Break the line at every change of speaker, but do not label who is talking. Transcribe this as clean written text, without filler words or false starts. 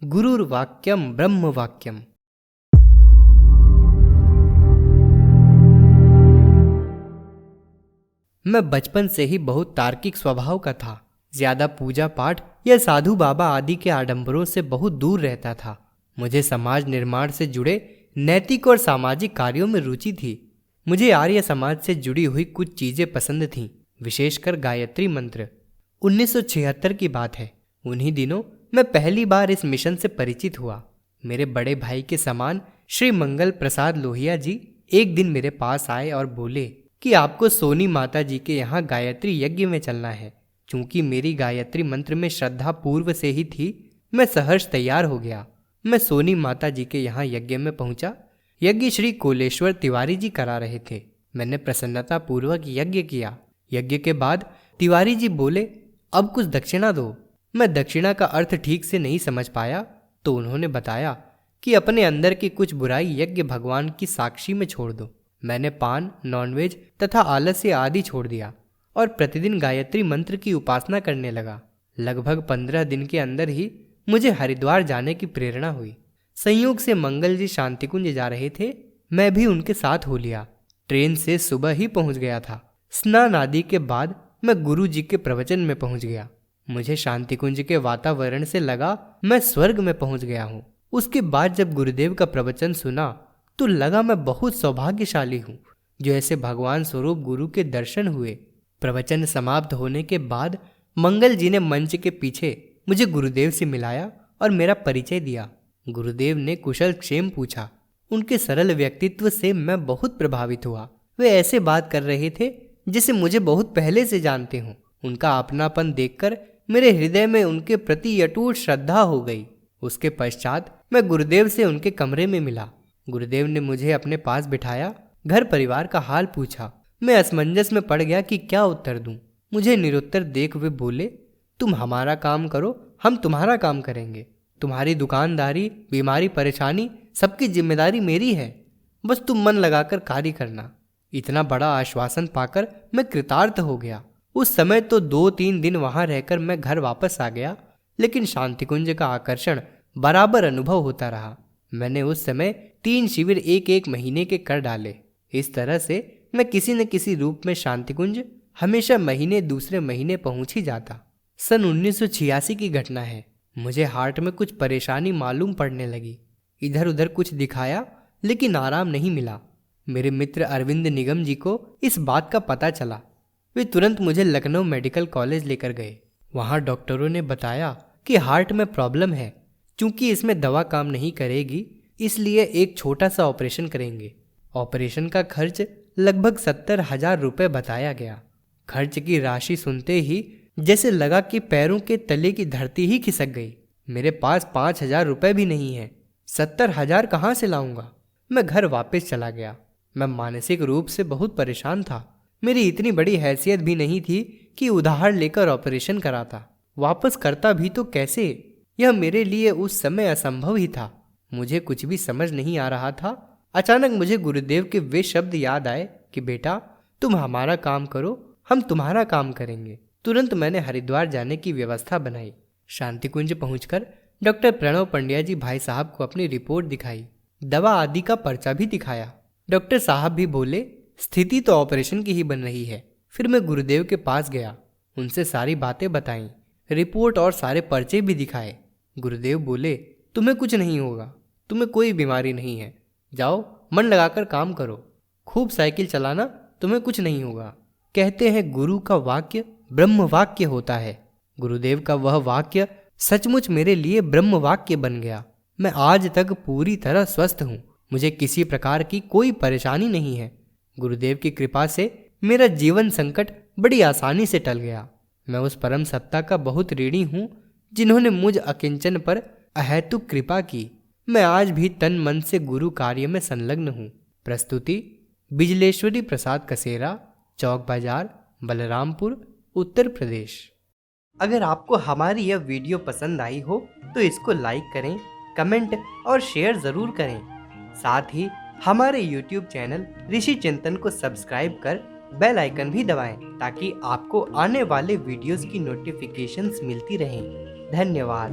गुरुर्वाक्यम ब्रह्म वाक्यम। मैं बचपन से ही बहुत तार्किक स्वभाव का था। ज्यादा पूजा पाठ या साधु बाबा आदि के आडंबरों से बहुत दूर रहता था। मुझे समाज निर्माण से जुड़े नैतिक और सामाजिक कार्यों में रुचि थी। मुझे आर्य समाज से जुड़ी हुई कुछ चीजें पसंद थीं, विशेषकर गायत्री मंत्र। 1976 की बात है। उन्हीं दिनों मैं पहली बार इस मिशन से परिचित हुआ। मेरे बड़े भाई के समान श्री मंगल प्रसाद लोहिया जी एक दिन मेरे पास आए और बोले कि आपको सोनी माता जी के यहाँ गायत्री यज्ञ में चलना है। चूंकि मेरी गायत्री मंत्र में श्रद्धा पूर्व से ही थी, मैं सहर्ष तैयार हो गया। मैं सोनी माता जी के यहाँ यज्ञ में पहुंचा। यज्ञ श्री कोलेश्वर तिवारी जी करा रहे थे। मैंने प्रसन्नता पूर्वक यज्ञ किया। यज्ञ के बाद तिवारी जी बोले, अब कुछ दक्षिणा दो। मैं दक्षिणा का अर्थ ठीक से नहीं समझ पाया, तो उन्होंने बताया कि अपने अंदर की कुछ बुराई यज्ञ भगवान की साक्षी में छोड़ दो। मैंने पान, नॉनवेज तथा आलस्य आदि छोड़ दिया और प्रतिदिन गायत्री मंत्र की उपासना करने लगा। लगभग 15 दिन के अंदर ही मुझे हरिद्वार जाने की प्रेरणा हुई। संयोग से मंगल जी शांतिकुंज जा रहे थे, मैं भी उनके साथ हो लिया। ट्रेन से सुबह ही पहुंच गया था। स्नान आदि के बाद मैं गुरु जी के प्रवचन में पहुंच गया। मुझे शांतिकुंज के वातावरण से लगा मैं स्वर्ग में पहुंच गया हूँ। उसके बाद जब गुरुदेव का प्रवचन सुना तो लगा मैं बहुत सौभाग्यशाली हूँ जो ऐसे भगवान स्वरूप गुरु के दर्शन हुए। प्रवचन समाप्त होने के बाद मंगल जी ने मंच के पीछे मुझे गुरुदेव से मिलाया और मेरा परिचय दिया। गुरुदेव ने कुशल क्षेम पूछा। उनके सरल व्यक्तित्व से मैं बहुत प्रभावित हुआ। वे ऐसे बात कर रहे थे जिसे मुझे बहुत पहले से जानते हूँ। उनका अपनापन देखकर मेरे हृदय में उनके प्रति अटूट श्रद्धा हो गई। उसके पश्चात मैं गुरुदेव से उनके कमरे में मिला। गुरुदेव ने मुझे अपने पास बिठाया, घर परिवार का हाल पूछा। मैं असमंजस में पड़ गया कि क्या उत्तर दूं। मुझे निरुत्तर देख वे बोले, तुम हमारा काम करो, हम तुम्हारा काम करेंगे। तुम्हारी दुकानदारी, बीमारी, परेशानी सबकी जिम्मेदारी मेरी है। बस तुम मन लगाकर कार्य करना। इतना बड़ा आश्वासन पाकर मैं कृतार्थ हो गया। उस समय तो 2-3 दिन वहां रहकर मैं घर वापस आ गया, लेकिन शांतिकुंज का आकर्षण बराबर अनुभव होता रहा। मैंने उस समय 3 शिविर 1-1 महीने के कर डाले। इस तरह से मैं किसी न किसी रूप में शांतिकुंज हमेशा महीने दूसरे महीने पहुंच ही जाता। सन 1986 की घटना है। मुझे हार्ट में कुछ परेशानी मालूम पड़ने लगी। इधर उधर कुछ दिखाया लेकिन आराम नहीं मिला। मेरे मित्र अरविंद निगम जी को इस बात का पता चला। वे तुरंत मुझे लखनऊ मेडिकल कॉलेज लेकर गए। वहां डॉक्टरों ने बताया कि हार्ट में प्रॉब्लम है। चूंकि इसमें दवा काम नहीं करेगी, इसलिए एक छोटा सा ऑपरेशन करेंगे। ऑपरेशन का खर्च लगभग 70,000 रुपये बताया गया। खर्च की राशि सुनते ही जैसे लगा कि पैरों के तले की धरती ही खिसक गई। मेरे पास 5,000 रुपये भी नहीं है। 70,000 कहाँ से लाऊंगा। मैं घर वापस चला गया। मैं मानसिक रूप से बहुत परेशान था। मेरी इतनी बड़ी हैसियत भी नहीं थी कि उधार लेकर ऑपरेशन कराता। वापस करता भी तो कैसे, यह मेरे लिए उस समय असंभव ही था। मुझे कुछ भी समझ नहीं आ रहा था। अचानक मुझे गुरुदेव के वे शब्द याद आए कि बेटा, तुम हमारा काम करो, हम तुम्हारा काम करेंगे। तुरंत मैंने हरिद्वार जाने की व्यवस्था बनाई। शांतिकुंज पहुंचकर डॉक्टर प्रणव पंड्या जी भाई साहब को अपनी रिपोर्ट दिखाई। दवा आदि का पर्चा भी दिखाया। डॉक्टर साहब भी बोले, स्थिति तो ऑपरेशन की ही बन रही है। फिर मैं गुरुदेव के पास गया, उनसे सारी बातें बताईं, रिपोर्ट और सारे पर्चे भी दिखाए। गुरुदेव बोले, तुम्हें कुछ नहीं होगा, तुम्हें कोई बीमारी नहीं है, जाओ मन लगाकर काम करो, खूब साइकिल चलाना, तुम्हें कुछ नहीं होगा। कहते हैं गुरु का वाक्य ब्रह्म वाक्य होता है। गुरुदेव का वह वाक्य सचमुच मेरे लिए ब्रह्म वाक्य बन गया। मैं आज तक पूरी तरह स्वस्थ हूँ। मुझे किसी प्रकार की कोई परेशानी नहीं है। गुरुदेव की कृपा से मेरा जीवन संकट बड़ी आसानी से टल गया। मैं उस परम सत्ता का बहुत ऋणी हूँ जिन्होंने मुझ अकिंचन पर अहेतुक कृपा की। मैं आज भी तन मन से गुरु कार्य में संलग्न हूँ। प्रस्तुति बिजलेश्वरी प्रसाद कसेरा, चौक बाजार, बलरामपुर, उत्तर प्रदेश। अगर आपको हमारी यह वीडियो पसंद आई हो तो इसको लाइक करें, कमेंट और शेयर ज़रूर करें। साथ ही हमारे YouTube चैनल ऋषि चिंतन को सब्सक्राइब कर बेल आइकन भी दबाएं ताकि आपको आने वाले वीडियोस की नोटिफिकेशंस मिलती रहें। धन्यवाद।